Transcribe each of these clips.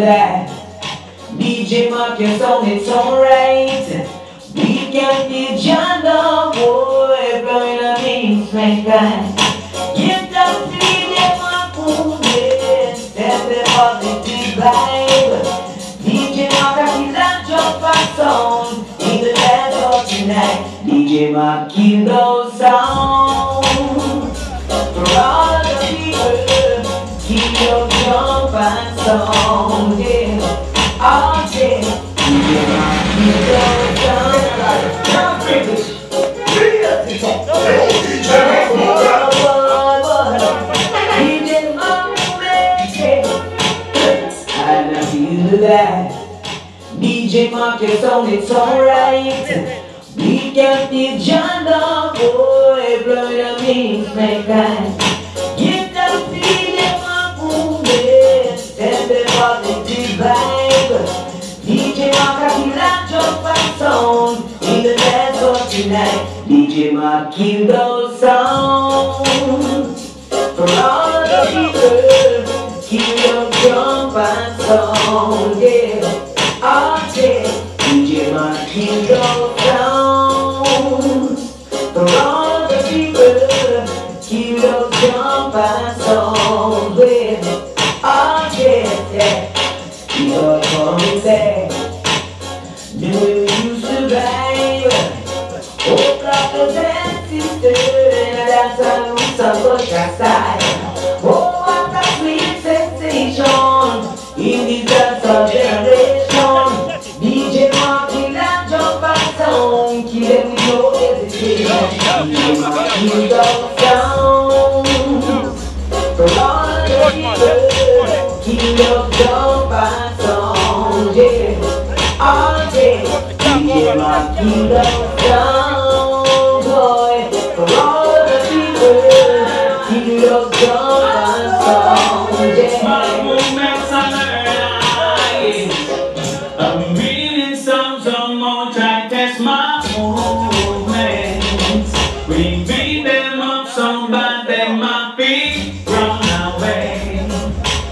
that. DJ Marcus on its own right. We can be John the boy, blowing the beats, mankind. Give the DJ Marcus, step the positive vibe. DJ Marcus is a jump and sound in the dance of tonight. DJ Marcus kill those sounds for all the people. Keep your jump and sound, yeah. All day, DJ Marcus kill those sounds. Now finish. DJ DJ Marcus on its own right. We can be John the boy, blowing the beats, mankind. Give them DJ Marcus, and the positive vibe. DJ Marcus is a jump and sound in the dance of tonight. DJ Marcus kill those sounds for all the people. Kill your jump and sound, yeah. All day, DJ Marcus kill those sounds for all the people. Kill your jump and sound, yeah. All day, yeah. You're coming back. Knew we used to vibe. Oh, brothers and sisters, and that's how we suffer style. Oh, what a sweet sensation in this dance of generation. DJ Marcus kill that jump and sound, kill them with no hesitation. DJ Marcus kill those sounds for all the people. Kill your jump and sound, yeah. All day, DJ Marcus kill those sound, boy. For all the people, kill your jump and sound, yeah. My movements are alive. I'm reading some more, try to test my movements. We beat them up so bad that my feet run away.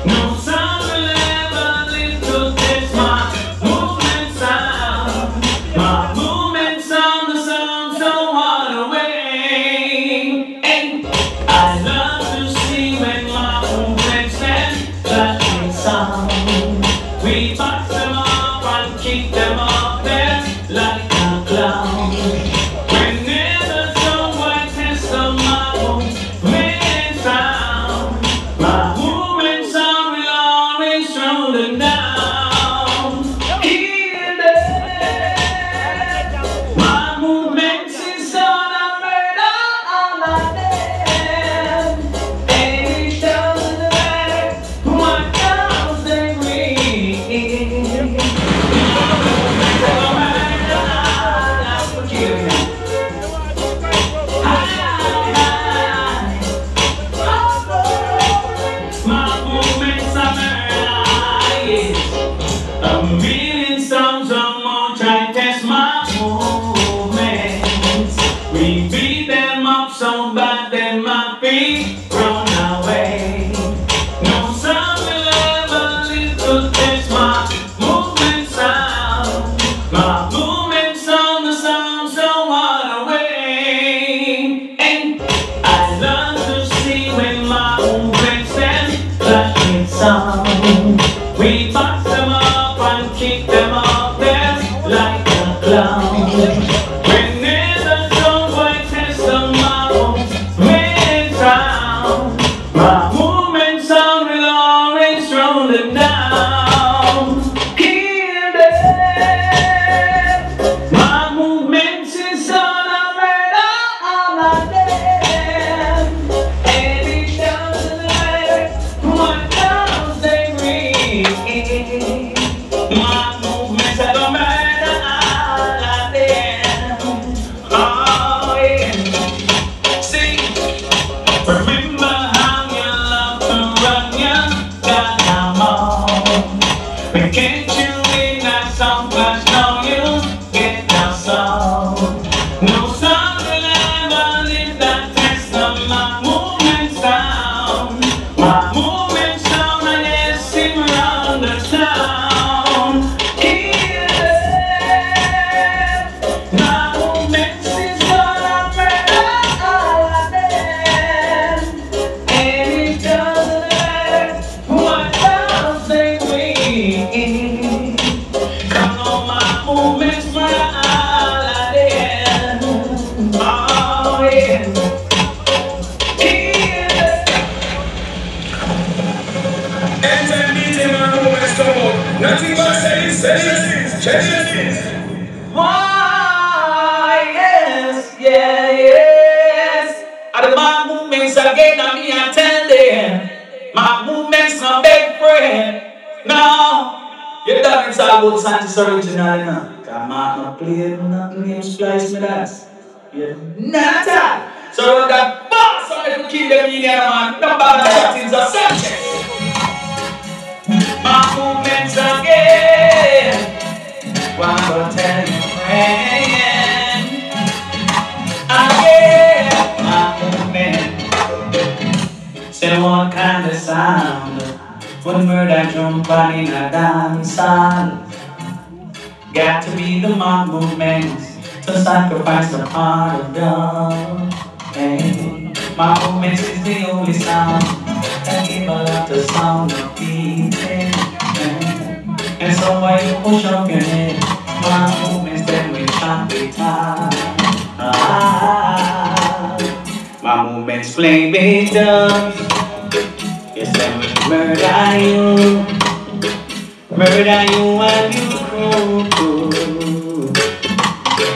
No sound will ever live to test my movement sound. My movement sound, the sound so far away. And I love to see when my movements stand flashing sound. We box them up and kick them up there like a clown. Whenever someone tests on my movement sound, my movement sound will always throw them down. Hear them. My movement is on a murder all of them. And it doesn't matter what comes they bring. Why, yes, yeah, yes. Are the my movements again, I mean, I tell them. My movements, my big friend. No, you done it's all about Santis original, you know. Come on, no play, nothing, you splice me that. Yeah, not at all. So that boss on the kill them in here, man. No bother Santis or Sanchez. My movements again. Why go tell your friend? Again, my movement. Say what kind of sound when murder jump on in a dancehall? Got to be the mob movement to sacrifice a part of God. Hey, my movement is the only sound that give a lot of sound of beating. And so why you push up your head? My movements then we chant with time. My movements play big dubs. Yes, then we murder you and you crew.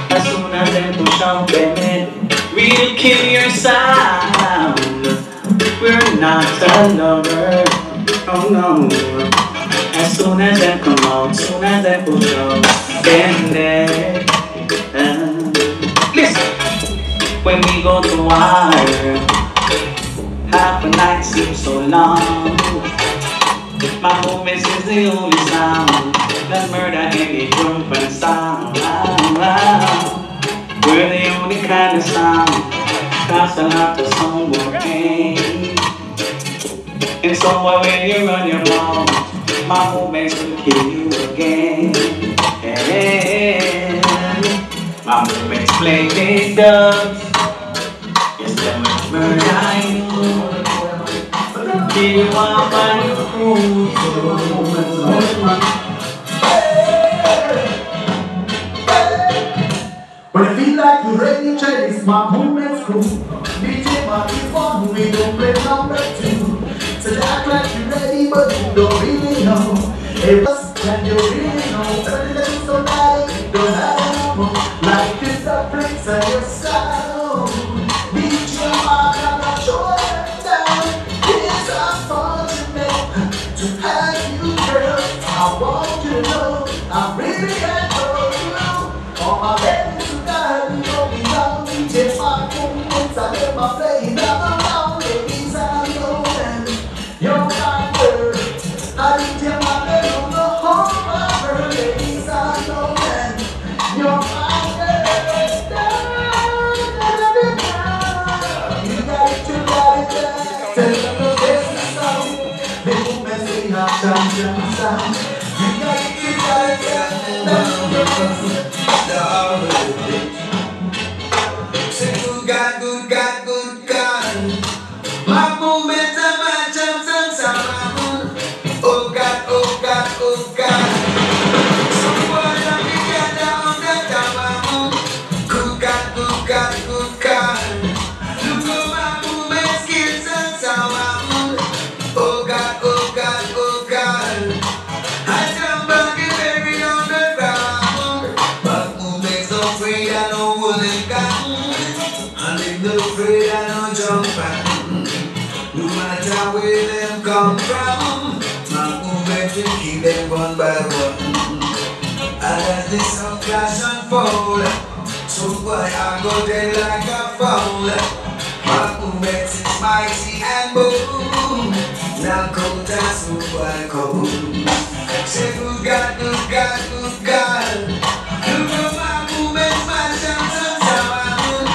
As soon as they push up their head, we'll kill your sound. We're not a lover, oh no. As soon as they come out, soon as they push up, then they listen. When we go to war, half a night seems so long. My movements is the only sound that murder any jump and sound. We're the only kind of sound that's a lot of someone pain. And so when you run your mouth, my movements will kill you again. My movements play big dubs. Yes, they will murder you. Kill you off and you cruise. When I feel like you're ready, chase my movements crew. DJ Mark is one, we don't play number two. So they act like you're ready, but you don't really know. Hey, what's that you really know? Every little so bad, you don't have no more. Like it's the prince of your sound. DJ Mark, I'm not sure down. It's unfortunate to have you, girl. I want you to know I really adore you. All my babies who died, you know me now. DJ Mark, movements, I let my play down. Ladies, I know them. You're my girl. I need you, my girl, on the whole world. Ladies, I know them. You're my girl. You got it, you got it, tell them the best sound. The movements we have champion sound. You got it, you got it, tell them the best. Say good God, good God, good God. My movements are my jumps and sound. Oh God, oh God, oh God. Someone let me get down that down. Good God, good God, good God. Look at my movement skills and sound. Oh God, oh God, oh God. I jump back and bury on the ground. My movements don't afraid I know woolen gun. And if they're afraid I know jump back. No matter where them come from, my movement will keep them one by one. And as this sun clash and fall, so why I go dead like a foul. My movement is mighty and bold. Now go down so I go. Say good God, good God, good God. Look at my movement, my chance and sound.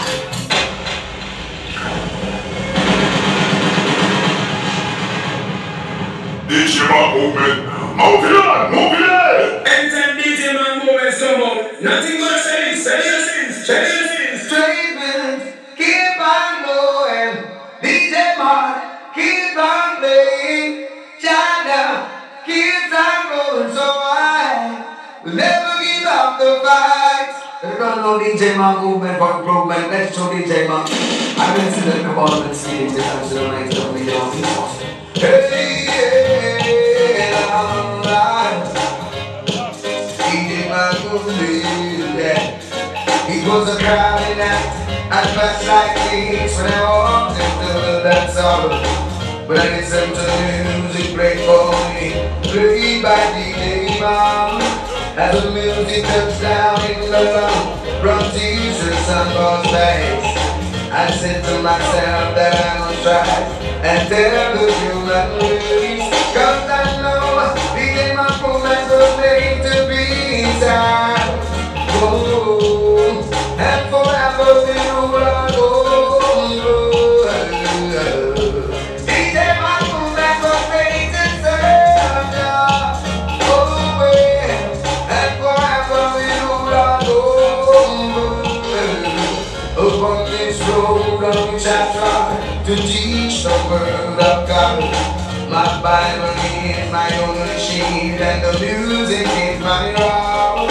DJ Man movement, move it on, move it on. Anytime DJ Man movement come up, nothing but saying, say your sins, say your sins. Straight minutes, keep on going. DJ Man, keep on playing. China, keep on rolling so high. We'll never give up the fight. Let's run on DJ Man movement for improvement. Let's show DJ Man. I've been to the commandment stage, this I'm still like the video. Hey, yeah, DJ Man, sorrow. When I listen to the music played for me, played by DJ Mom. As the music touched down in the lung from Jesus on God's face, I said to myself that I must try and tell the human race. Cause I know DJ Mom moments were made to be inside. Oh, and forever we will go. Upon this road on which I try to teach the word of God, my Bible is my only shield and the music is my rock.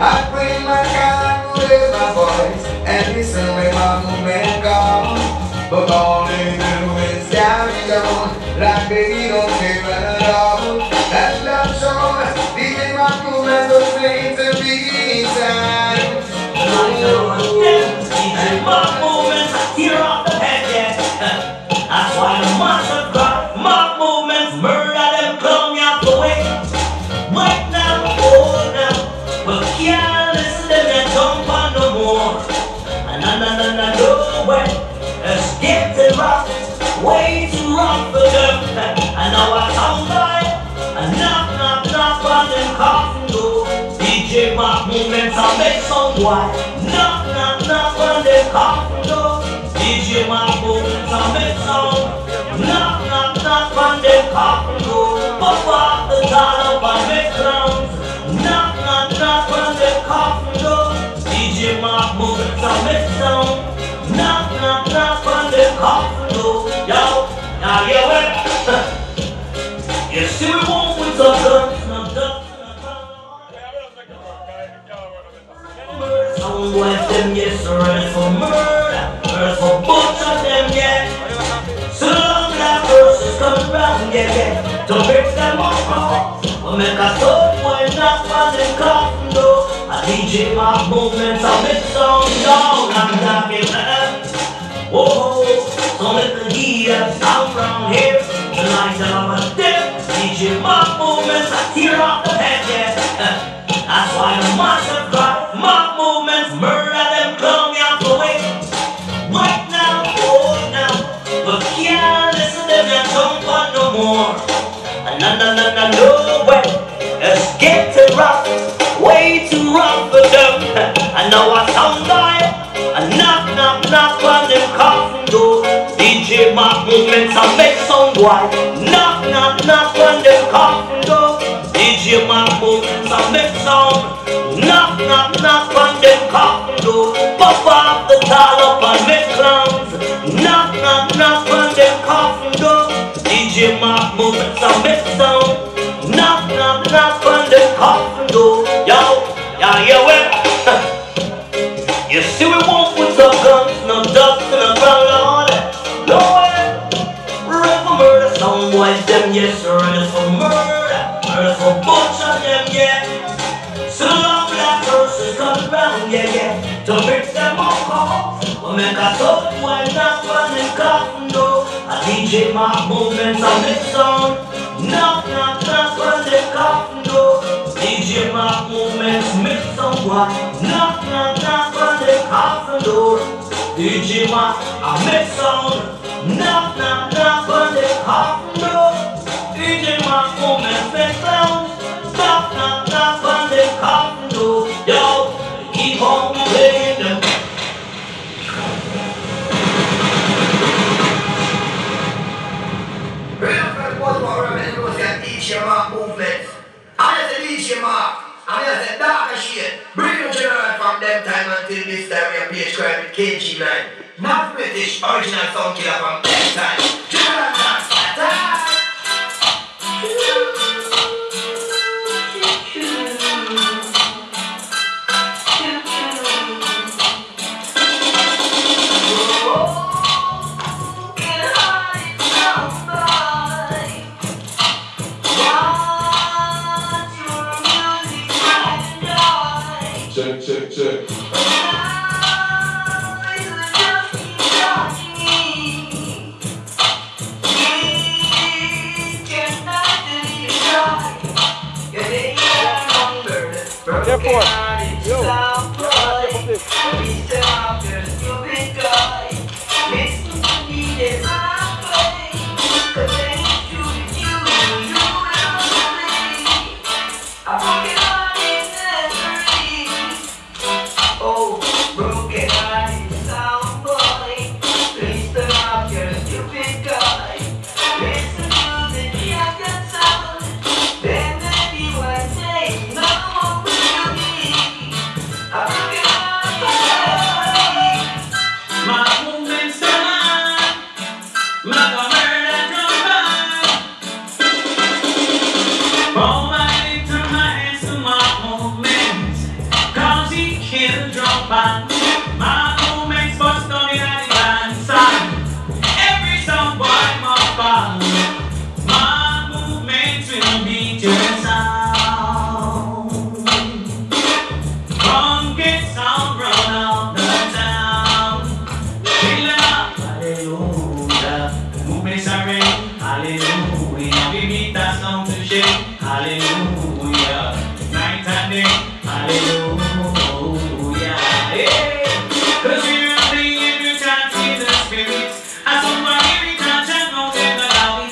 I bring my God with my voice and listen when my movement comes. But all they do is carry on like they don't care at all. And I'm sure even my movement was made to be inside. My movements tear off the head, yeah. That's why the monster cry. My movements murder them, clown me out the way. Right now, oh now, but can't listen to them jump on no more. And no way, it's getting rough, way too rough for them. And now I sound like a knock on them coffin door. DJ Mark movements I make some white. Knock on them coffin door. DJ Mark movements I make some. Knock on them coffin door. Pop off the dollar and make clowns. Knock on them coffin door. DJ Mark movements I make some. Knock on them coffin door. Yo, now you wait. You see we won't with the guns, no ducks. Some boys them yes, ready for murder, ready for butcher them, yeah. So long that verses come round, yeah. To break them up, we'll make a soul boy knock on the coffin door. A DJ Mark movements, I make some down, I'm knocking at. Whoa, so let the heat sound round here. Tonight I'm a dip. DJ Mark movements, I tear off the head, yeah. That's why the monster cry. Mark movements, murder them, clown me out the way. Right now, oh now, but can't listen to them jump on no more. No way, it's getting rough, way too rough for them. I know I sound like a knock on them coffin door. DJ Mark movements, I make some white. Knock on them coffin door. DJ Mark movements, I make some. Knock on them coffin door. Pop off the dollop and make clowns. Knock on them coffin door. DJ Mark movements, I make some. Knock on them coffin door. Yo, well. You see we won't put the guns, no ducks in the ground, Lord. No way. Ready for murder, some boys them, yes, ready for murder. Ready for butcher them, yeah. So long that verses come round, yeah. To break them up, we'll make a soul boy knock on the coffin door. A DJ Mark movements on this song. Knock on the coffin door. DJ Mark movements make some white. Knock on the coffin door. DJ Mark I make some. Knock on the coffin door. DJ Mark movements make sound. Knock on the coffin door. Yo, keep on playing them. DJ Mark movements. I just DJ Mark. I just darker shit. Bring the general from them time until this time we are page crime with KG9. Not British, original sound killer from that time. General dance attack. Check. Therefore, yo, oh, broken hearted sound boy, please turn off your stupid guy. Listen to the Jamaican sound, then maybe one day no more will you be a broken hearted. My movement's done, like a murder drum. All my turn my hands to my movements, cause he killed drum band. My movements bust on the inside. Every song boy must follow. My movements will beat your sound. Funky sound run out the town. Hallelujah, movements are ready. Hallelujah, we beat that sound to shake. Hallelujah, night and day. Hallelujah, hey. Cause we're playing every chant in the spirits. And somebody every chant and know they allow it.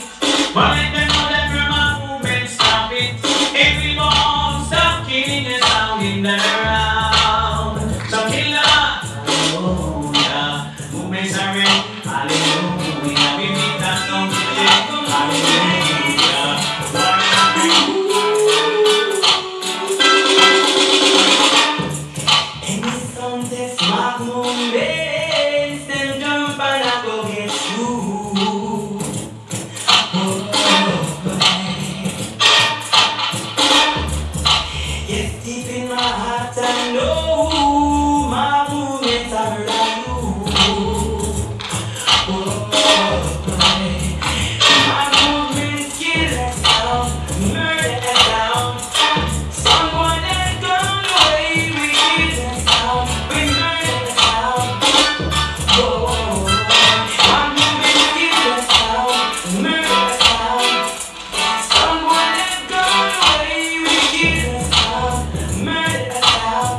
But let them know that from my movement stop it. Every bomb stop killing the sound in the round. So killer, hallelujah, movements are ready. Hallelujah, we beat that sound to shake. Hallelujah, Any song this my movements, then jump and I go get you. Yes, deep in my heart I know my movements are like you. My movements kill that sound, murder that sound. Someone that gone away, we kill that sound, we murder that sound. My movements kill that sound, murder that sound. Someone that gone away, we kill that sound, murder that sound.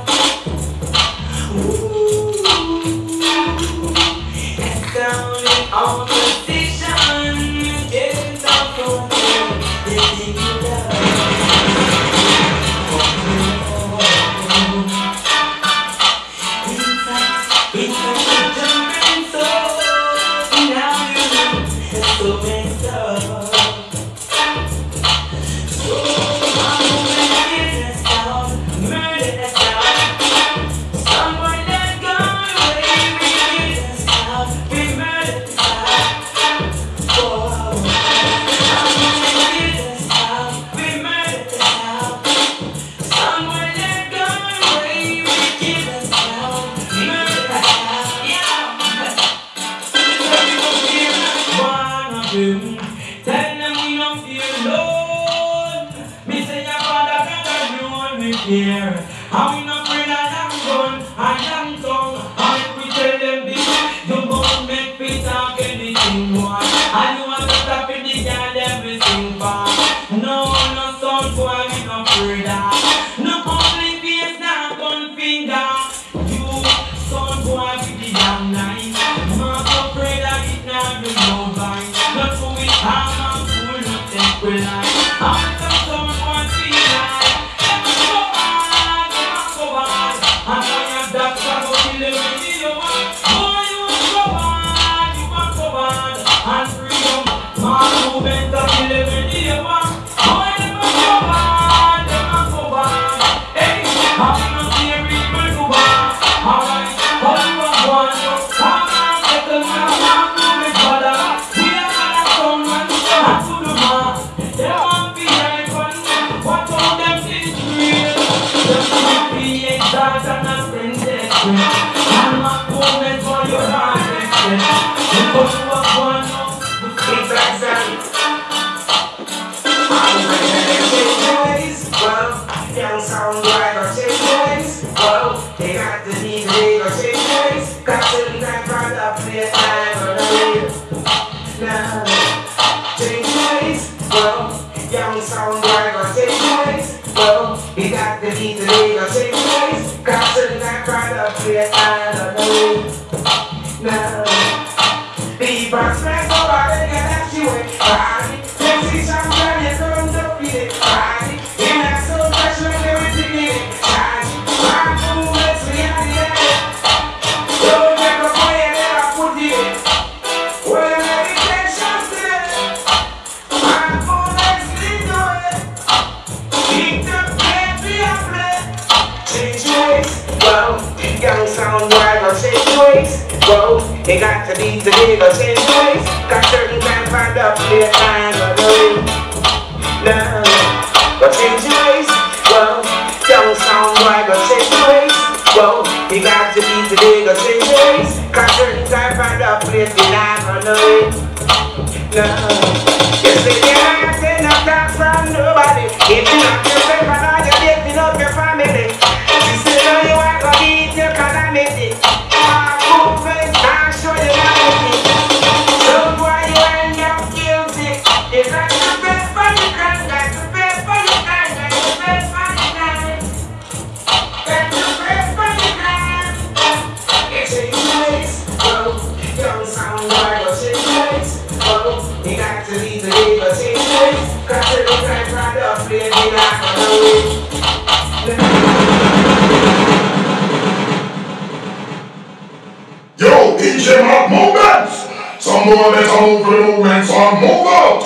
That sound is on the station, getting down from there, they think you love. In fact, you're jumping so, now you know it's so messed up. So, my movement is that sound, murder that sound. Someone that gone away, we kill that sound, we murder that sound. Oh, my movement is that sound, we murder that sound. Someone that gone away, we kill that sound, murder that sound. One of them, tell them we don't feel alone. Me say your father got you on me here. And we not afraid of them gun and them tongue. And if we tell them this, you gon' make me talk anything more. And you want to stop it, the girl everything far. No sound boy we not afraid of. No ugly face, no gun finger. You sound boy with the damn knife. Not afraid of it now, you know right. Not so we calm and cool, not take we lie. And some sound boy feel like them a go bad, them a go bad. And when your doctor go kill them with you want. Boy, you a go bad, you a go bad. And freedom, my movement a kill them with you want. Boy, them a go bad, them a go bad. Hey, how we not hear people do bad. Alright, how you a go on, you come and settle my movement, brother. We a got a sound when we start to the man. Them want be like one, watch out them things real. Them want be exalt and a princess. And my movement for your heart, because you a go on, you It's like that. Well, young sound boy got change ways. Well, they got the need, they got change ways. Got to time for the play time on the way. Now, change ways. Well, young sound boy got change ways. Well, he got to be today, gonna take place. Cause certain time try to play I don't know. No. People spend so hard they get that you with party. Let's see some girl you don't know it party. In that so fresh and everything in it party. My movements we are the end. Don't make a boy and never put it in. Well, meditation's today. My movements lead the way. Keep the baby up play. Change your ways. Well, young sound boy gonna change your ways. Whoa, it got to be today, but change your ways. Got certain time find up clear time, no, but change your ways. Whoa, young sound boy, but change your ways. Whoa, it got to be today, but change your ways. Got certain time find up clear time, no. You say you're not getting up that from nobody. Getting up yourself and all you're getting up your family. You say no, you ain't gonna eat your calamity. Show you everything. So why you end up guilty? You got to pay for your crime, got to pay for your crime, got to pay for your crime. Got to pay for your crime. It's a ways. Oh, young sound boy, but change ways. Oh, you got to be today, but change ways. Cause every time I don't play, you're not gonna win. Yo, DJ Mark movements! Some more better move for the movement, so move out!